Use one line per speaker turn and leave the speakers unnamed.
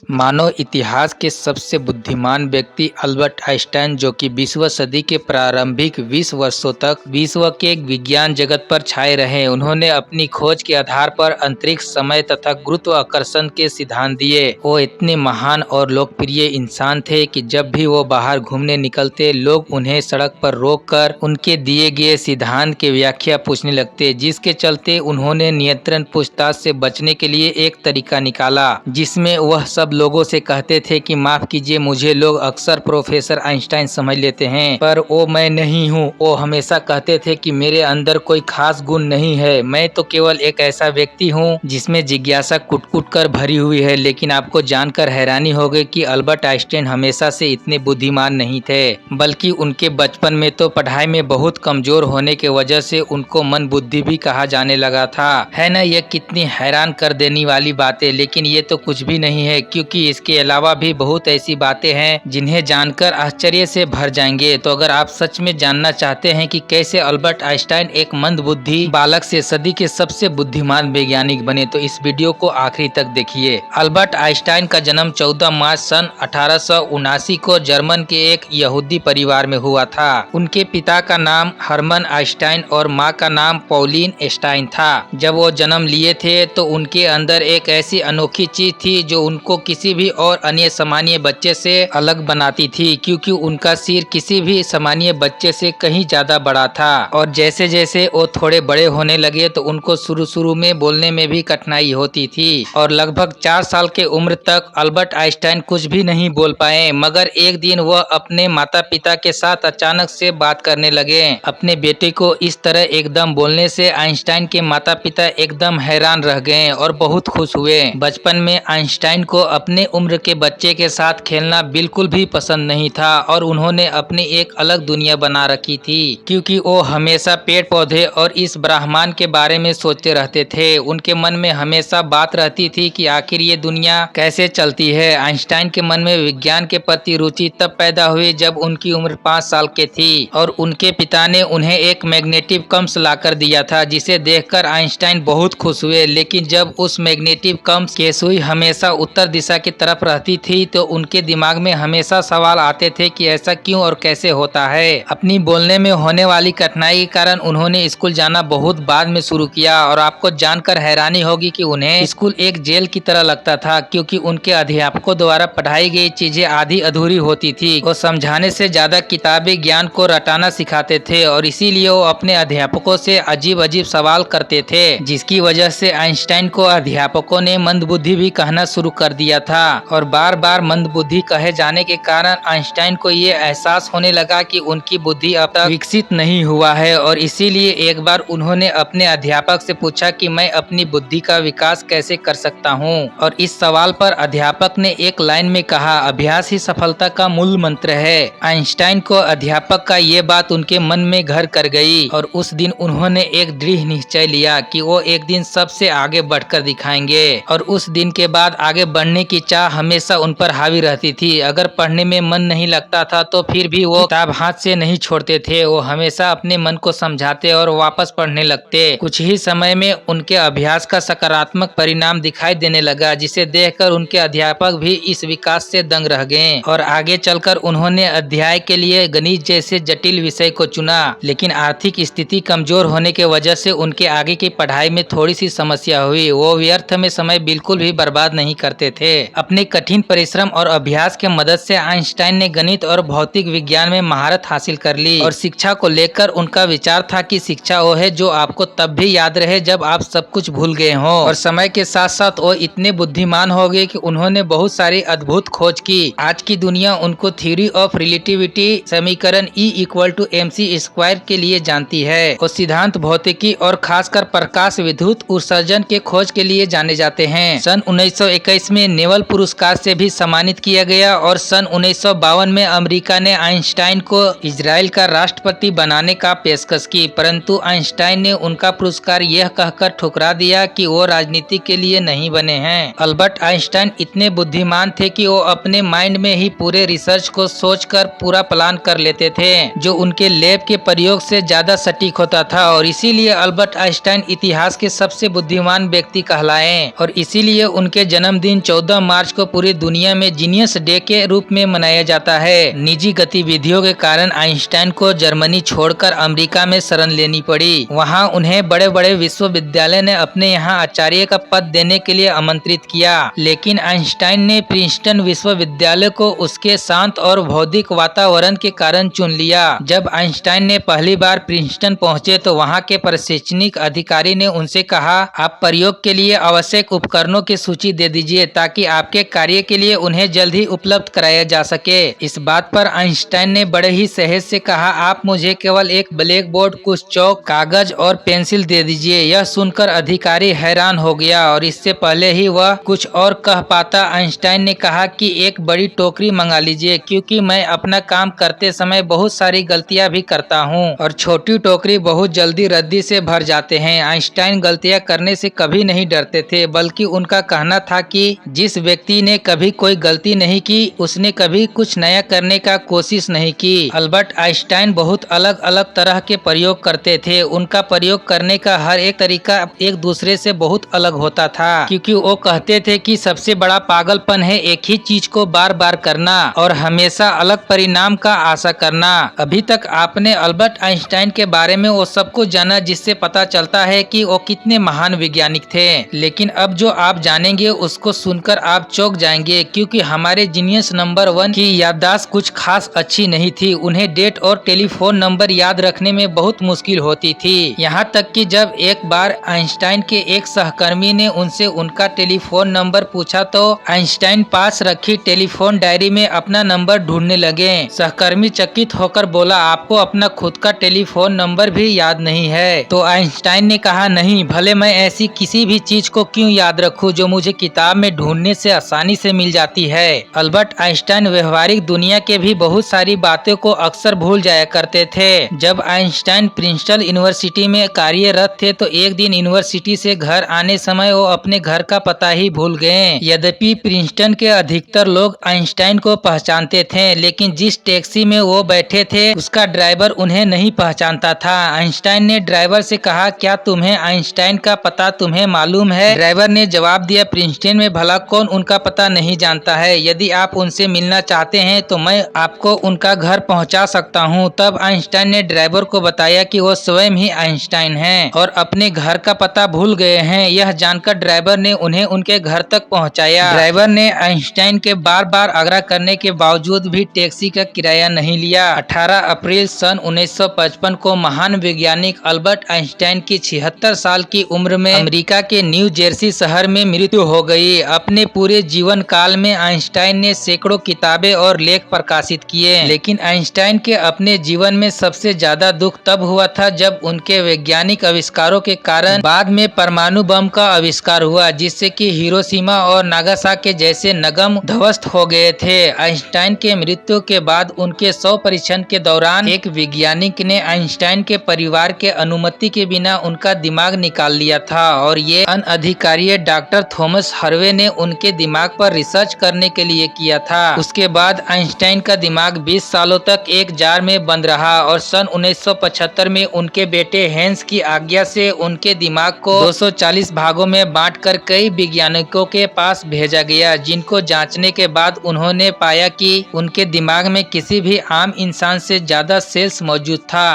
मानव इतिहास के सबसे बुद्धिमान व्यक्ति अल्बर्ट आइंस्टाइन, जो कि 20वीं सदी के प्रारंभिक 20 वर्षों तक विश्व के विज्ञान जगत पर छाए रहे। उन्होंने अपनी खोज के आधार पर अंतरिक्ष, समय तथा गुरुत्वाकर्षण के सिद्धांत दिए। वो इतने महान और लोकप्रिय इंसान थे कि जब भी वो बाहर घूमने निकलते, लोग उन्हें सड़क पर रोककर उनके दिए गए सिद्धांत की व्याख्या पूछने लगते, जिसके चलते उन्होंने नियंत्रण पूछताछ से बचने के लिए एक तरीका निकाला, जिसमें वह सब लोगों से कहते थे कि माफ कीजिए, मुझे लोग अक्सर प्रोफेसर आइंस्टाइन समझ लेते हैं, पर वो मैं नहीं हूँ। वो हमेशा कहते थे कि मेरे अंदर कोई खास गुण नहीं है, मैं तो केवल एक ऐसा व्यक्ति हूँ जिसमें जिज्ञासा कुट-कुट कर भरी हुई है। लेकिन आपको जानकर हैरानी होगी कि अल्बर्ट आइंस्टाइन हमेशा से इतने बुद्धिमान नहीं थे, बल्कि उनके बचपन में तो पढ़ाई में बहुत कमजोर होने की वजह से उनको मन बुद्धि भी कहा जाने लगा था। है ना, ये कितनी हैरान कर देने वाली बातें। लेकिन ये तो कुछ भी नहीं है, क्योंकि इसके अलावा भी बहुत ऐसी बातें हैं जिन्हें जानकर आश्चर्य से भर जाएंगे। तो अगर आप सच में जानना चाहते हैं कि कैसे अल्बर्ट आइंस्टाइन एक मंदबुद्धि बालक से सदी के सबसे बुद्धिमान वैज्ञानिक बने, तो इस वीडियो को आखिरी तक देखिए। अल्बर्ट आइंस्टाइन का जन्म 14 मार्च सन 1879 को जर्मन के एक यहूदी परिवार में हुआ था। उनके पिता का नाम हर्मन आइंस्टाइन और माँ का नाम पॉलिन आइंस्टाइन था। जब वो जन्म लिए थे तो उनके अंदर एक ऐसी अनोखी चीज थी जो उनको किसी भी और अन्य सामान्य बच्चे से अलग बनाती थी, क्योंकि उनका सिर किसी भी सामान्य बच्चे से कहीं ज्यादा बड़ा था। और जैसे जैसे वो थोड़े बड़े होने लगे तो उनको शुरू में बोलने में भी कठिनाई होती थी और लगभग 4 साल के उम्र तक अल्बर्ट आइंस्टाइन कुछ भी नहीं बोल पाए। मगर एक दिन वह अपने माता पिता के साथ अचानक से बात करने लगे। अपने बेटे को इस तरह एकदम बोलने से आइंस्टाइन के माता पिता एकदम हैरान रह गए और बहुत खुश हुए। बचपन में आइंस्टाइन को अपने उम्र के बच्चे के साथ खेलना बिल्कुल भी पसंद नहीं था और उन्होंने अपनी एक अलग दुनिया बना रखी थी, क्योंकि वो हमेशा पेड़ पौधे और इस ब्रह्मांड के बारे में सोचते रहते थे। उनके मन में हमेशा बात रहती थी कि आखिर ये दुनिया कैसे चलती है। आइंस्टाइन के मन में विज्ञान के प्रति रुचि तब पैदा हुई जब उनकी उम्र 5 साल की थी और उनके पिता ने उन्हें एक मैग्नेटिक कंपास लाकर दिया था, जिसे देखकर आइंस्टाइन बहुत खुश हुए। लेकिन जब उस मैग्नेटिक कंपास की सुई हमेशा उत्तर दिशा की तरफ रहती थी तो उनके दिमाग में हमेशा सवाल आते थे कि ऐसा क्यों और कैसे होता है। अपनी बोलने में होने वाली कठिनाई के कारण उन्होंने स्कूल जाना बहुत बाद में शुरू किया और आपको जानकर हैरानी होगी कि उन्हें स्कूल एक जेल की तरह लगता था, क्योंकि उनके अध्यापकों द्वारा पढ़ाई गई चीजें आधी अधूरी होती थी। वो समझाने से ज्यादा किताबी ज्ञान को रटाना सिखाते थे और इसीलिए वो अपने अध्यापकों से अजीब अजीब सवाल करते थे, जिसकी वजह से आइंस्टाइन को अध्यापकों ने मंदबुद्धि भी कहना शुरू कर दिया था। और बार बार मंदबुद्धि कहे जाने के कारण आइंस्टाइन को ये एहसास होने लगा कि उनकी बुद्धि अब तक विकसित नहीं हुआ है और इसीलिए एक बार उन्होंने अपने अध्यापक से पूछा कि मैं अपनी बुद्धि का विकास कैसे कर सकता हूँ। और इस सवाल पर अध्यापक ने एक लाइन में कहा, अभ्यास ही सफलता का मूल मंत्र है। आइंस्टाइन को अध्यापक का ये बात उनके मन में घर कर गई और उस दिन उन्होंने एक दृढ़ निश्चय लिया कि वो एक दिन सबसे आगे बढ़कर दिखाएंगे। और उस दिन के बाद आगे बढ़ने की चाह हमेशा उन पर हावी रहती थी। अगर पढ़ने में मन नहीं लगता था तो फिर भी वो किताब हाथ से नहीं छोड़ते थे। वो हमेशा अपने मन को समझाते और वापस पढ़ने लगते। कुछ ही समय में उनके अभ्यास का सकारात्मक परिणाम दिखाई देने लगा, जिसे देखकर उनके अध्यापक भी इस विकास से दंग रह गए और आगे चलकर उन्होंने अध्याय के लिए गणित जैसे जटिल विषय को चुना। लेकिन आर्थिक स्थिति कमजोर होने की वजह से उनके आगे की पढ़ाई में थोड़ी सी समस्या हुई। वो व्यर्थ में समय बिल्कुल भी बर्बाद नहीं करते थे। अपने कठिन परिश्रम और अभ्यास के मदद से आइंस्टाइन ने गणित और भौतिक विज्ञान में महारत हासिल कर ली। और शिक्षा को लेकर उनका विचार था कि शिक्षा वो है जो आपको तब भी याद रहे जब आप सब कुछ भूल गए हो। और समय के साथ साथ वो इतने बुद्धिमान हो गए कि उन्होंने बहुत सारी अद्भुत खोज की। आज की दुनिया उनको थ्योरी ऑफ रिलेटिविटी समीकरण E=mc² के लिए जानती है। वो सिद्धांत भौतिकी और खासकर प्रकाश विद्युत उत्सर्जन के खोज के लिए जाने जाते हैं। सन 1921 में नेवल पुरस्कार से भी सम्मानित किया गया और सन 1952 में अमेरिका ने आइंस्टाइन को इजराइल का राष्ट्रपति बनाने का पेशकश की, परंतु आइंस्टाइन ने उनका पुरस्कार यह कहकर ठुकरा दिया कि वो राजनीति के लिए नहीं बने हैं। अल्बर्ट आइंस्टाइन इतने बुद्धिमान थे कि वो अपने माइंड में ही पूरे रिसर्च को सोचकर पूरा प्लान कर लेते थे, जो उनके लैब के प्रयोग से ज्यादा सटीक होता था। और इसीलिए अल्बर्ट आइंस्टाइन इतिहास के सबसे बुद्धिमान व्यक्ति कहलाए और इसीलिए उनके जन्मदिन 14 14 मार्च को पूरी दुनिया में जीनियस डे के रूप में मनाया जाता है। निजी गतिविधियों के कारण आइंस्टाइन को जर्मनी छोड़कर अमेरिका में शरण लेनी पड़ी। वहां उन्हें बड़े बड़े विश्वविद्यालय ने अपने यहां आचार्य का पद देने के लिए आमंत्रित किया, लेकिन आइंस्टाइन ने प्रिंसटन विश्वविद्यालय को उसके शांत और बौद्धिक वातावरण के कारण चुन लिया। जब आइंस्टाइन ने पहली बार प्रिंसटन पहुंचे तो वहां के प्रशासनिक अधिकारी ने उनसे कहा, आप प्रयोग के लिए आवश्यक उपकरणों की सूची दे दीजिए ताकि आपके कार्य के लिए उन्हें जल्द ही उपलब्ध कराया जा सके। इस बात पर आइंस्टाइन ने बड़े ही सहज से कहा, आप मुझे केवल एक ब्लैक बोर्ड, कुछ चौक, कागज और पेंसिल दे दीजिए। यह सुनकर अधिकारी हैरान हो गया और इससे पहले ही वह कुछ और कह पाता, आइंस्टाइन ने कहा कि एक बड़ी टोकरी मंगा लीजिए, क्योंकि मैं अपना काम करते समय बहुत सारी गलतियां भी करता हूं और छोटी टोकरी बहुत जल्दी रद्दी से भर जाते हैं। आइंस्टाइन गलतियां करने से कभी नहीं डरते थे, बल्कि उनका कहना था कि जिस व्यक्ति ने कभी कोई गलती नहीं की उसने कभी कुछ नया करने का कोशिश नहीं की। अल्बर्ट आइंस्टाइन बहुत अलग अलग तरह के प्रयोग करते थे। उनका प्रयोग करने का हर एक तरीका एक दूसरे से बहुत अलग होता था, क्योंकि वो कहते थे कि सबसे बड़ा पागलपन है एक ही चीज को बार बार करना और हमेशा अलग परिणाम का आशा करना। अभी तक आपने अल्बर्ट आइंस्टाइन के बारे में वो सब कुछ जाना जिससे पता चलता है कि वो कितने महान वैज्ञानिक थे, लेकिन अब जो आप जानेंगे उसको सुनकर आप चौंक जाएंगे, क्योंकि हमारे जीनियस नंबर 1 की याददाश्त कुछ खास अच्छी नहीं थी। उन्हें डेट और टेलीफोन नंबर याद रखने में बहुत मुश्किल होती थी। यहाँ तक कि जब एक बार आइंस्टाइन के एक सहकर्मी ने उनसे उनका टेलीफोन नंबर पूछा तो आइंस्टाइन पास रखी टेलीफोन डायरी में अपना नंबर ढूंढने लगे। सहकर्मी चकित होकर बोला, आपको अपना खुद का टेलीफोन नंबर भी याद नहीं है? तो आइंस्टाइन ने कहा, नहीं, भले मैं ऐसी किसी भी चीज को क्यों याद रखूं जो मुझे किताब में ढूंढने से आसानी से मिल जाती है। अल्बर्ट आइंस्टाइन व्यवहारिक दुनिया के भी बहुत सारी बातों को अक्सर भूल जाया करते थे। जब आइंस्टाइन प्रिंसटन यूनिवर्सिटी में कार्यरत थे तो एक दिन यूनिवर्सिटी से घर आने समय वो अपने घर का पता ही भूल गए। यद्यपि प्रिंसटन के अधिकतर लोग आइंस्टाइन को पहचानते थे, लेकिन जिस टैक्सी में वो बैठे थे उसका ड्राइवर उन्हें नहीं पहचानता था। आइंस्टाइन ने ड्राइवर से कहा, क्या तुम्हें आइंस्टाइन का पता तुम्हें मालूम है? ड्राइवर ने जवाब दिया, प्रिंसटन में भला कौन उनका पता नहीं जानता है। यदि आप उनसे मिलना चाहते हैं तो मैं आपको उनका घर पहुंचा सकता हूं। तब आइंस्टाइन ने ड्राइवर को बताया कि वो स्वयं ही आइंस्टाइन हैं और अपने घर का पता भूल गए हैं। यह जानकर ड्राइवर ने उन्हें उनके घर तक पहुंचाया। ड्राइवर ने आइंस्टाइन के बार बार आग्रह करने के बावजूद भी टैक्सी का किराया नहीं लिया। 18 अप्रैल सन 1955 को महान वैज्ञानिक अल्बर्ट आइंस्टाइन की 76 साल की उम्र में अमेरिका के न्यू जर्सी शहर में मृत्यु हो गई। अपने पूरे जीवन काल में आइंस्टाइन ने सैकड़ों किताबें और लेख प्रकाशित किए, लेकिन आइंस्टाइन के अपने जीवन में सबसे ज्यादा दुख तब हुआ था जब उनके वैज्ञानिक आविष्कारों के कारण बाद में परमाणु बम का आविष्कार हुआ, जिससे कि हिरोशिमा और नागासाकी जैसे नगम ध्वस्त हो गए थे। आइंस्टाइन के मृत्यु के बाद उनके 100 परीक्षण के दौरान एक वैज्ञानिक ने आइंस्टाइन के परिवार के अनुमति के बिना उनका दिमाग निकाल लिया था और ये अनधिकारिय डॉक्टर थॉमस हार्वे ने उनके दिमाग पर रिसर्च करने के लिए किया था। उसके बाद आइंस्टाइन का दिमाग 20 सालों तक एक जार में बंद रहा और सन 1975 में उनके बेटे हेंस की आज्ञा से उनके दिमाग को 240 भागों में बांटकर कई वैज्ञानिकों के पास भेजा गया, जिनको जांचने के बाद उन्होंने पाया कि उनके दिमाग में किसी भी आम इंसान से ज्यादा सेल्स मौजूद था।